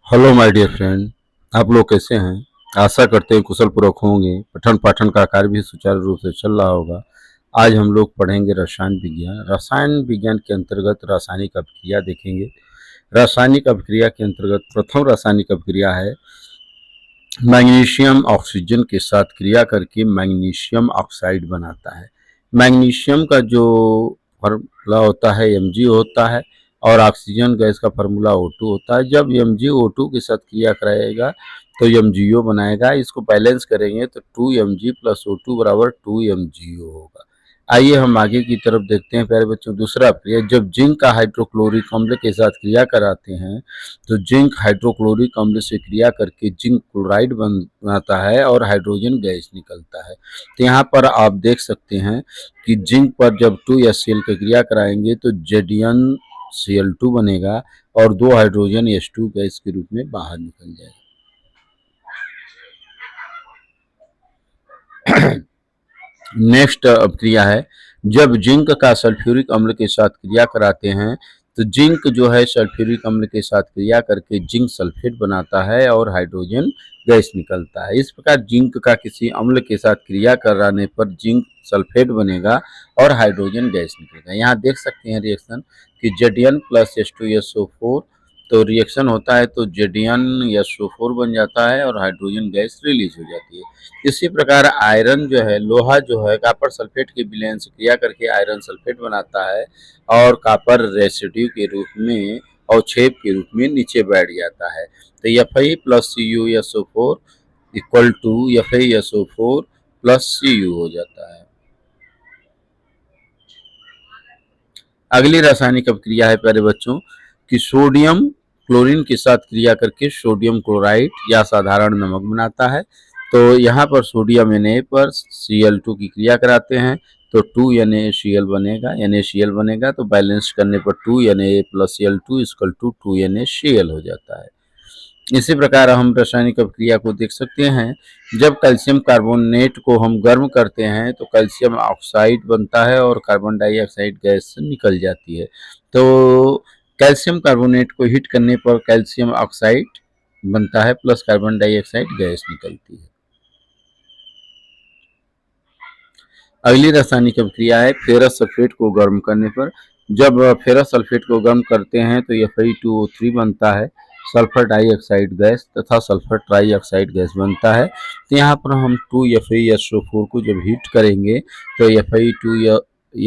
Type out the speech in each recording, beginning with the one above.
Hello my dear friend. आप लोग कैसे हैं? आशा करते हैं कुशल पूर्वक होंगे। पठन पाठन का कार्य भी सुचारू रूप से चल रहा होगा। आज हम लोग पढ़ेंगे रसायन विज्ञान। रसायन विज्ञान के अंतर्गत रासायनिक अभिक्रिया देखेंगे। रासायनिक अभिक्रिया के अंतर्गत प्रथम रासायनिक अभिक्रिया है मैग्नीशियम ऑक्सीजन के साथ क्रिया करके मैग्नीशियम ऑक्साइड बनाता है। मैग्नीशियम का जो फार्मूला होता है Mg होता है और ऑक्सीजन गैस का फार्मूला O2 होता है। जब Mg O2 के साथ क्रिया कराएगा तो MgO बनाएगा। इसको बैलेंस करेंगे तो 2Mg प्लस O2 बराबर 2MgO होगा। आइए हम आगे की तरफ देखते हैं प्यारे बच्चों। दूसरा क्रिया, जब जिंक का हाइड्रोक्लोरिक अम्ल के साथ क्रिया कराते हैं तो जिंक हाइड्रोक्लोरिक अम्ल से क्रिया करके जिंक क्लोराइड बनाता है और हाइड्रोजन गैस निकलता है। तो यहाँ पर आप देख सकते हैं कि जिंक पर जब 2HCl की क्रिया कराएंगे तो ZnCl2 बनेगा और 2 हाइड्रोजन H2 गैस के रूप में बाहर निकल जाएगा। नेक्स्ट अभिक्रिया है, जब जिंक का सल्फ्यूरिक अम्ल के साथ क्रिया कराते हैं तो जिंक जो है सल्फ्यूरिक अम्ल के साथ क्रिया करके जिंक सल्फेट बनाता है और हाइड्रोजन गैस निकलता है। इस प्रकार जिंक का किसी अम्ल के साथ क्रिया कराने पर जिंक सल्फेट बनेगा और हाइड्रोजन गैस निकलेगा। यहाँ देख सकते हैं रिएक्शन कि Zn प्लस H2SO4 तो रिएक्शन होता है तो ZnSO4 बन जाता है और हाइड्रोजन गैस रिलीज हो जाती है। इसी प्रकार आयरन जो है, लोहा जो है कॉपर सल्फेट के विलयन से क्रिया करके आयरन सल्फेट बनाता है और कॉपर रेसिड्यू के रूप में और छेप के रूप में नीचे बैठ जाता है। तो Fe plus CuSO4 equal to FeSO4 plus Cu हो जाता है। अगली रासायनिक अभिक्रिया है प्यारे बच्चों कि सोडियम क्लोरीन के साथ क्रिया करके सोडियम क्लोराइड या साधारण नमक बनाता है। तो यहाँ पर सोडियम Na पर Cl2 की क्रिया कराते हैं तो 2NaCl बनेगा। NaCl बनेगा तो बैलेंस करने पर 2Na plus Cl2 equal to 2NaCl हो जाता है। इसी प्रकार हम रासायनिक अभिक्रिया को देख सकते हैं, जब कैल्शियम कार्बोनेट को हम गर्म करते हैं तो कैल्शियम ऑक्साइड बनता है और कार्बन डाइऑक्साइड गैस निकल जाती है। तो कैल्शियम कार्बोनेट को हीट करने पर कैल्शियम ऑक्साइड बनता है प्लस कार्बन डाइऑक्साइड गैस निकलती है। अगली रासायनिक अभिक्रिया है फेरस सल्फेट को गर्म करने पर। जब फेरस सल्फेट को गर्म करते हैं तो Fe2O3 बनता है, सल्फर डाइऑक्साइड गैस तथा सल्फर ट्राइऑक्साइड गैस बनता है। तो यहाँ पर हम 2FeSO4 को जब हीट करेंगे तो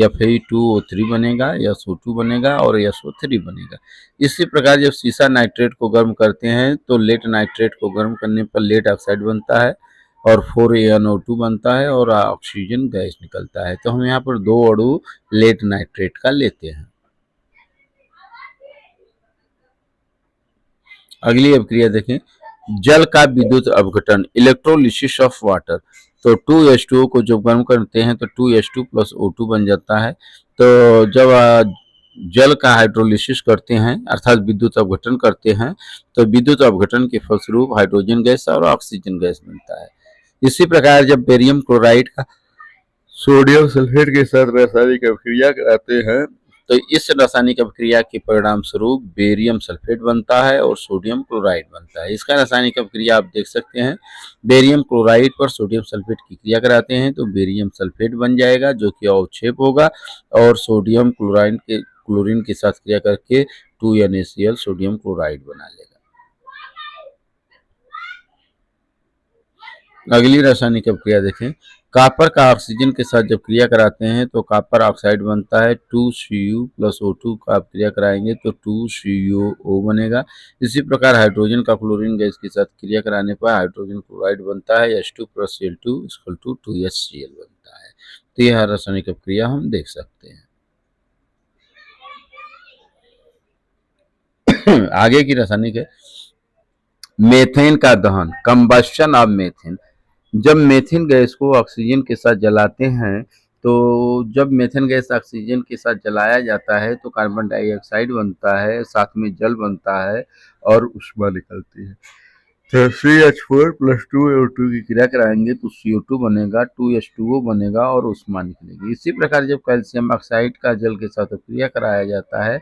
Fe2O3 बनेगा, SO2 बनेगा और SO3 बनेगा। इसी प्रकार जब सीसा नाइट्रेट को गर्म करते हैं तो लेड नाइट्रेट को गर्म करने पर लेड ऑक्साइड बनता है और 4AnO2 बनता है और ऑक्सीजन गैस निकलता है। तो हम यहाँ पर 2 अणु लेड नाइट्रेट का लेते हैं। अगली अभिक्रिया देखें, जल का विद्युत अपघटन इलेक्ट्रोलिसिस ऑफ वाटर। तो 2H2O को जब गर्म करते हैं तो 2H2 प्लस O2 बन जाता है। तो जब जल का हाइड्रोलिसिस करते हैं अर्थात विद्युत अपघटन करते हैं तो विद्युत अपघटन के फलस्वरूप हाइड्रोजन गैस और ऑक्सीजन गैस बनता है। इसी प्रकार जब बेरियम क्लोराइड का सोडियम सल्फेट के साथ रासायनिक अभिक्रिया कराते हैं तो इस रासायनिक अभिक्रिया के परिणाम स्वरूप बेरियम सल्फेट बनता है और सोडियम क्लोराइड बनता है। इसका रासायनिक अभिक्रिया आप देख सकते हैं, बेरियम क्लोराइड पर सोडियम सल्फेट की क्रिया कराते हैं तो बेरियम सल्फेट बन जाएगा जो कि अवक्षेप होगा और सोडियम क्लोरीन के साथ क्रिया करके 2NaCl सोडियम क्लोराइड बना लेगा। अगली रासायनिक अभिक्रिया देखें, कॉपर का ऑक्सीजन के साथ जब क्रिया कराते हैं तो कॉपर ऑक्साइड बनता है। 2Cu प्लस O2 का आप क्रिया कराएंगे तो 2CuO बनेगा। इसी प्रकार हाइड्रोजन का क्लोरीन गैस के साथ क्रिया कराने पर हाइड्रोजन क्लोराइड बनता है, H2 plus Cl2 equal to 2HCl बनता है। तो यह रासायनिक अभिक्रिया हम देख सकते हैं। आगे की रासायनिक है मेथेन का दहन, कंबस्शन ऑफ मेथेन। जब मेथिन गैस को ऑक्सीजन के साथ जलाते हैं तो जब मेथेन गैस ऑक्सीजन के साथ जलाया जाता है तो कार्बन डाइऑक्साइड बनता है, साथ में जल बनता है और ऊष्मा निकलती है। तो CH4 प्लस 2O2 की क्रिया कराएंगे तो CO2 बनेगा, 2H2O बनेगा और ऊष्मा निकलेगी। इसी प्रकार जब कैल्शियम ऑक्साइड का जल के साथ क्रिया कराया जाता है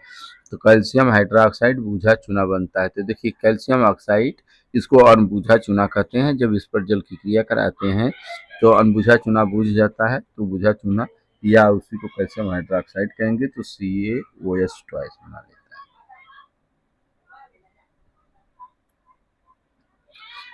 तो कैल्शियम हाइड्रोक्साइड बूझा चूना बनता है। तो देखिए कैल्शियम ऑक्साइड इसको अनबूझा चूना कहते हैं। जब इस पर जल की क्रिया कराते हैं तो अनबुझा चूना बूझ जाता है, तो बूझा चूना या उसी को कैल्शियम हाइड्रोक्साइड कहेंगे, तो CaOH ट्वाइस बना लेता है।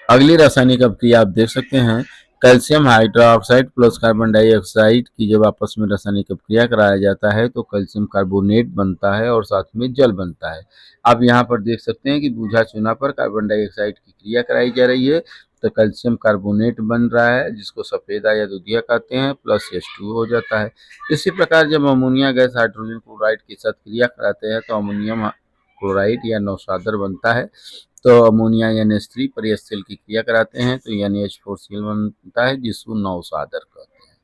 अगली रासायनिक अभिक्रिया आप देख सकते हैं, calcium hydroxide plus carbon dioxide की जब आपस में रासायनिक अभिक्रिया कराया जाता है तो कैल्शियम कार्बोनेट बनता है और साथ में जल बनता है। आप यहाँ पर देख सकते हैं कि बूझा चूना पर कार्बन डाइऑक्साइड की क्रिया कराई जा रही है, तो कैल्शियम कार्बोनेट बन रहा है जिसको सफेदा या दूधिया कहते हैं, प्लस H2O हो जाता है। इसी प्रकार जब अमोनिया गैस हाइड्रोजन क्लोराइड के साथ क्रिया कराते हैं तो अमोनियम क्लोराइड या नौशादर बनता है। तो अमोनिया NH3 पर HCl की क्रिया कराते हैं तो NH4Cl बनता है जिसको नौशादर कहते हैं।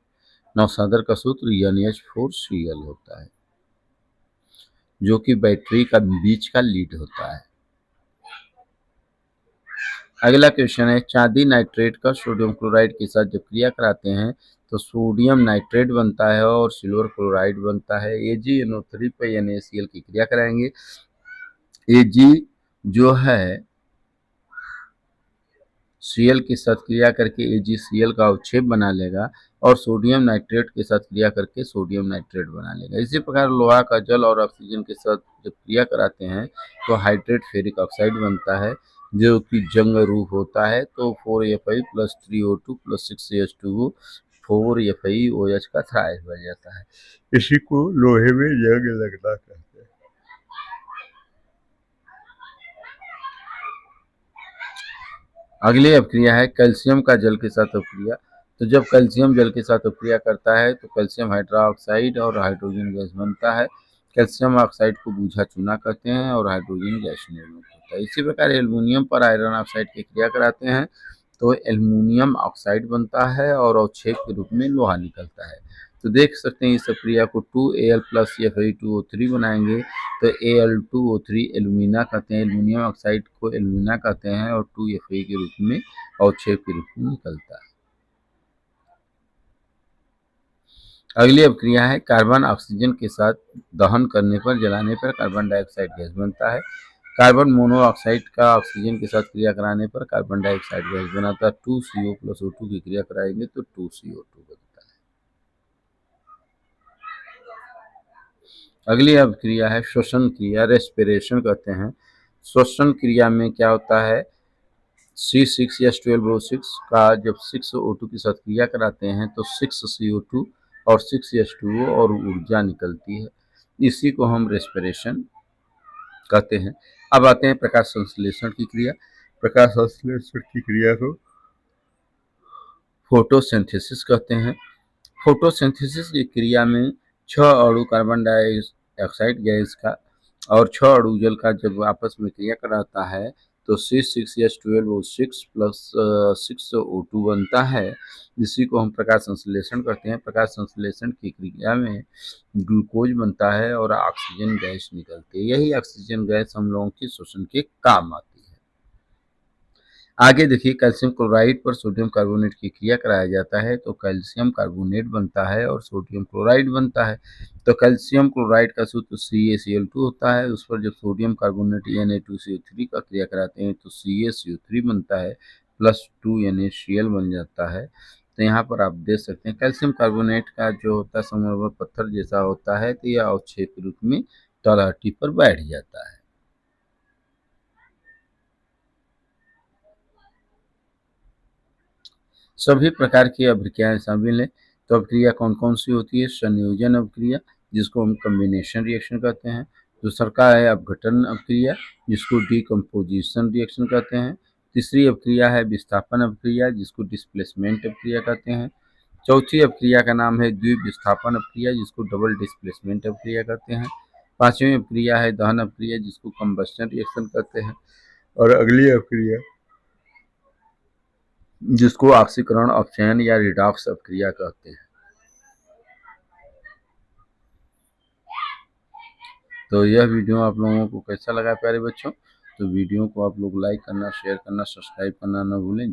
नौशादर का सूत्र NH4Cl होता है जो कि बैटरी का बीच का लीड होता है। अगला क्वेश्चन है, चांदी नाइट्रेट का सोडियम क्लोराइड के साथ जब क्रिया कराते हैं तो सोडियम नाइट्रेट बनता है और सिल्वर क्लोराइड बनता है। AgNO3 पर NaCl की क्रिया कराएंगे। Ag जो है Cl के साथ क्रिया करके AgCl का अवक्षेप बना लेगा और सोडियम नाइट्रेट के साथ क्रिया करके सोडियम नाइट्रेट बना लेगा। इसी प्रकार लोहा का जल और ऑक्सीजन के साथ जब क्रिया कराते हैं तो हाइड्रेट फेरिक ऑक्साइड बनता है जो कि जंग रूप होता है। तो 4Fi plus 3O2 plus 6H2O 4FeOH का थ्राइस बन जाता है। इसी को लोहे में जंग लगना कहते हैं। अगली अपक्रिया है कैल्शियम का जल के साथ अपक्रिया। तो जब कैल्शियम जल के साथ अपक्रिया करता है तो कैल्शियम हाइड्रोक्साइड और हाइड्रोजन गैस बनता है। कैल्शियम ऑक्साइड को बूझा चूना कहते हैं और हाइड्रोजन गैस निर्मित होता है। इसी प्रकार एल्युमिनियम पर आयरन ऑक्साइड की क्रिया कराते हैं तो एल्युमिनियम ऑक्साइड बनता है और अवक्षेप के रूप में लोहा निकलता है। तो देख सकते हैं इस प्रक्रिया को 2Al प्लस Fe2O3 बनाएंगे तो Al2O3 एल्यूमिना कहते हैं, एल्यूमिनियम ऑक्साइड को एल्यूमिना कहते हैं और 2Fe के रूप में अवक्षेप के रूप में निकलता है। अगली अभिक्रिया है कार्बन ऑक्सीजन के साथ दहन करने पर जलाने पर कार्बन डाइऑक्साइड गैस बनता है। कार्बन मोनोऑक्साइड का ऑक्सीजन के साथ क्रिया कराने पर कार्बन डाइऑक्साइड गैस बनाता है। 2CO प्लस O2 की क्रिया कराएंगे तो 2CO2 बनता है। अगली अभिक्रिया है श्वसन क्रिया, रेस्पिरेशन कहते हैं। श्वसन क्रिया में क्या होता है, C6H12O6 का जब 6O2 के साथ क्रिया कराते हैं तो 6CO2 और 6H2O और ऊर्जा निकलती है। इसी को हम रेस्पिरेशन कहते हैं। अब आते हैं प्रकाश संश्लेषण की क्रिया। प्रकाश संश्लेषण की क्रिया को फोटोसिंथेसिस कहते हैं। फोटोसिंथेसिस की क्रिया में 6 अणु कार्बन डाइऑक्साइड गैस का और 6 अणु जल का जब आपस में क्रिया कराता है तो C6H12O6 प्लस 6O2 बनता है। इसी को हम प्रकाश संश्लेषण कहते हैं। प्रकाश संश्लेषण की क्रिया में ग्लूकोज बनता है और ऑक्सीजन गैस निकलती है। यही ऑक्सीजन गैस हम लोगों के श्वसन के काम आती है। आगे देखिए कैल्शियम क्लोराइड पर सोडियम कार्बोनेट की क्रिया कराया जाता है तो कैल्शियम कार्बोनेट बनता है और सोडियम क्लोराइड बनता है। तो कैल्शियम क्लोराइड का सूत्र CaCl2 होता है। उस पर जब सोडियम कार्बोनेट Na2CO3 का क्रिया कराते हैं तो CaCO3 बनता है प्लस 2NaCl बन जाता है। तो यहाँ पर आप देख सकते हैं कैल्शियम कार्बोनेट का जो होता है संगमरमर पत्थर जैसा होता है, तो यह अवक्षेप के रूप में तलहटी पर बैठ जाता है। सभी प्रकार की अभिक्रियाएं शामिल हैं। तो अभिक्रिया कौन कौन सी होती है, संयोजन अभिक्रिया जिसको हम कम्बिनेशन रिएक्शन कहते हैं। दूसरा का है अपघटन अभिक्रिया जिसको डिकम्पोजिशन रिएक्शन कहते हैं। तीसरी अभिक्रिया है विस्थापन अभिक्रिया जिसको डिस्प्लेसमेंट अभिक्रिया कहते हैं। चौथी अभिक्रिया का नाम है द्विविस्थापन अभिक्रिया जिसको डबल डिस्प्लेसमेंट अभिक्रिया कहते हैं। पांचवी अभिक्रिया है दहन अभिक्रिया जिसको कंबस्शन रिएक्शन कहते हैं। और अगली अभिक्रिया जिसको ऑक्सीकरण अपचयन या रिडॉक्स अभिक्रिया कहते हैं। तो यह वीडियो आप लोगों को कैसा लगा प्यारे बच्चों, तो वीडियो को आप लोग लाइक करना, शेयर करना, सब्सक्राइब करना न भूलें।